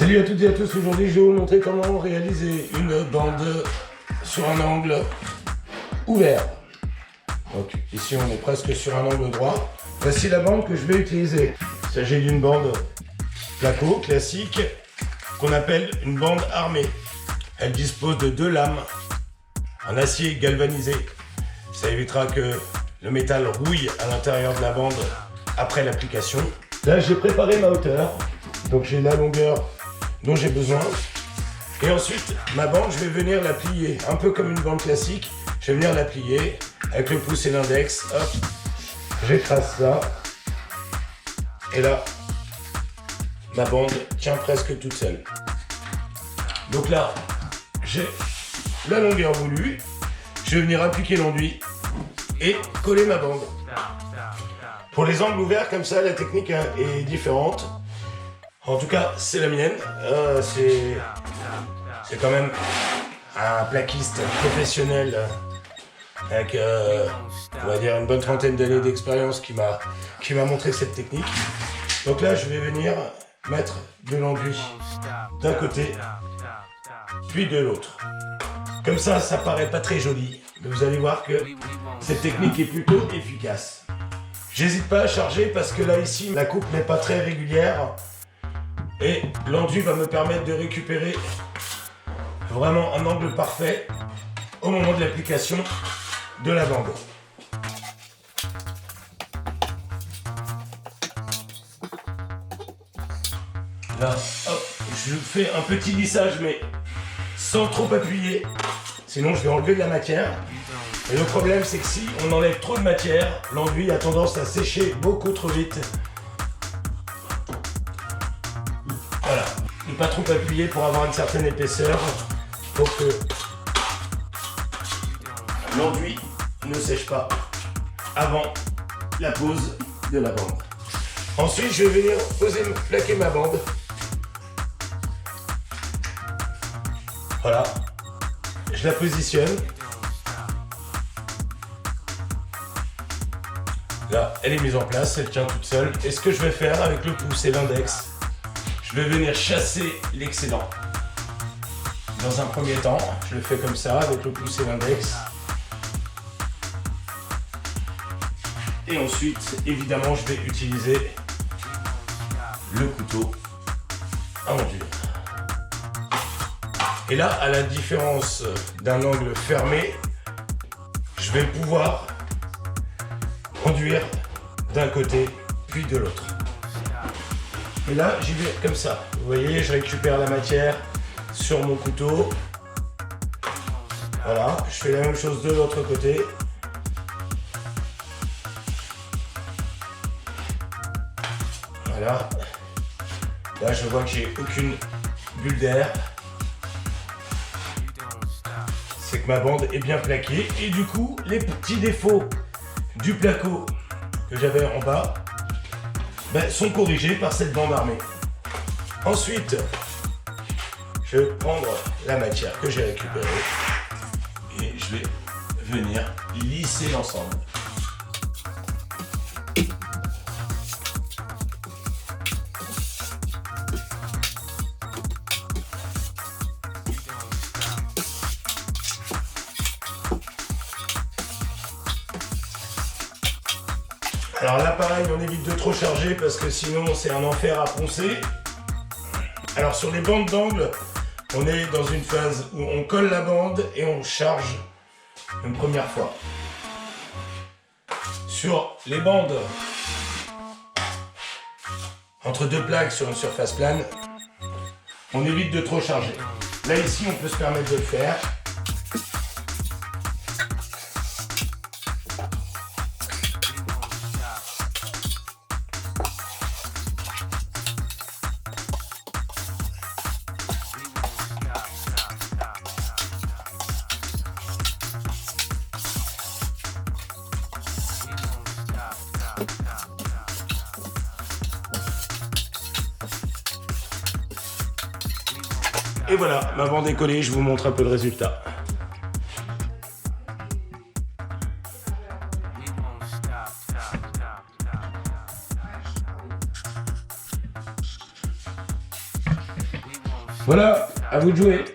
Salut à toutes et à tous, aujourd'hui je vais vous montrer comment réaliser une bande sur un angle ouvert. Donc ici on est presque sur un angle droit. Voici la bande que je vais utiliser. Il s'agit d'une bande placo classique qu'on appelle une bande armée. Elle dispose de deux lames en acier galvanisé. Ça évitera que le métal rouille à l'intérieur de la bande après l'application. Là j'ai préparé ma hauteur, donc j'ai la longueur dont j'ai besoin. Et ensuite, ma bande, je vais venir la plier, un peu comme une bande classique. Je vais venir la plier avec le pouce et l'index. Hop, j'écrase ça. Et là, ma bande tient presque toute seule. Donc là, j'ai la longueur voulue. Je vais venir appliquer l'enduit et coller ma bande. Pour les angles ouverts comme ça, la technique est différente. En tout cas, c'est la mienne. C'est quand même un plaquiste professionnel avec, on va dire, une bonne trentaine d'années d'expérience qui m'a montré cette technique. Donc là, je vais venir mettre de l'enduit d'un côté, puis de l'autre. Comme ça, ça paraît pas très joli, mais vous allez voir que cette technique est plutôt efficace. J'hésite pas à charger parce que là, ici, la coupe n'est pas très régulière. Et l'enduit va me permettre de récupérer vraiment un angle parfait au moment de l'application de la bande. Là, hop, je fais un petit lissage, mais sans trop appuyer, sinon je vais enlever de la matière. Et le problème, c'est que si on enlève trop de matière, l'enduit a tendance à sécher beaucoup trop vite. Voilà, ne pas trop appuyer pour avoir une certaine épaisseur pour que l'enduit ne sèche pas avant la pose de la bande. Ensuite, je vais venir plaquer ma bande. Voilà, je la positionne. Là, elle est mise en place, elle tient toute seule. Et ce que je vais faire avec le pouce et l'index, je vais venir chasser l'excédent. Dans un premier temps, je le fais comme ça, avec le pouce et l'index. Et ensuite, évidemment, je vais utiliser le couteau à enduire. Et là, à la différence d'un angle fermé, je vais pouvoir enduire d'un côté, puis de l'autre. Et là, j'y vais comme ça. Vous voyez, je récupère la matière sur mon couteau. Voilà, je fais la même chose de l'autre côté. Voilà. Là, je vois que j'ai aucune bulle d'air. C'est que ma bande est bien plaquée. Et du coup, les petits défauts du placo que j'avais en bas sont corrigés par cette bande armée. Ensuite, je vais prendre la matière que j'ai récupérée et je vais venir lisser l'ensemble. Alors là pareil, on évite de trop charger parce que sinon c'est un enfer à poncer. Alors sur les bandes d'angle, on est dans une phase où on colle la bande et on charge une première fois. Sur les bandes entre deux plaques sur une surface plane, on évite de trop charger. Là ici on peut se permettre de le faire. Et voilà, ma bande est collée, je vous montre un peu le résultat. Voilà, à vous de jouer.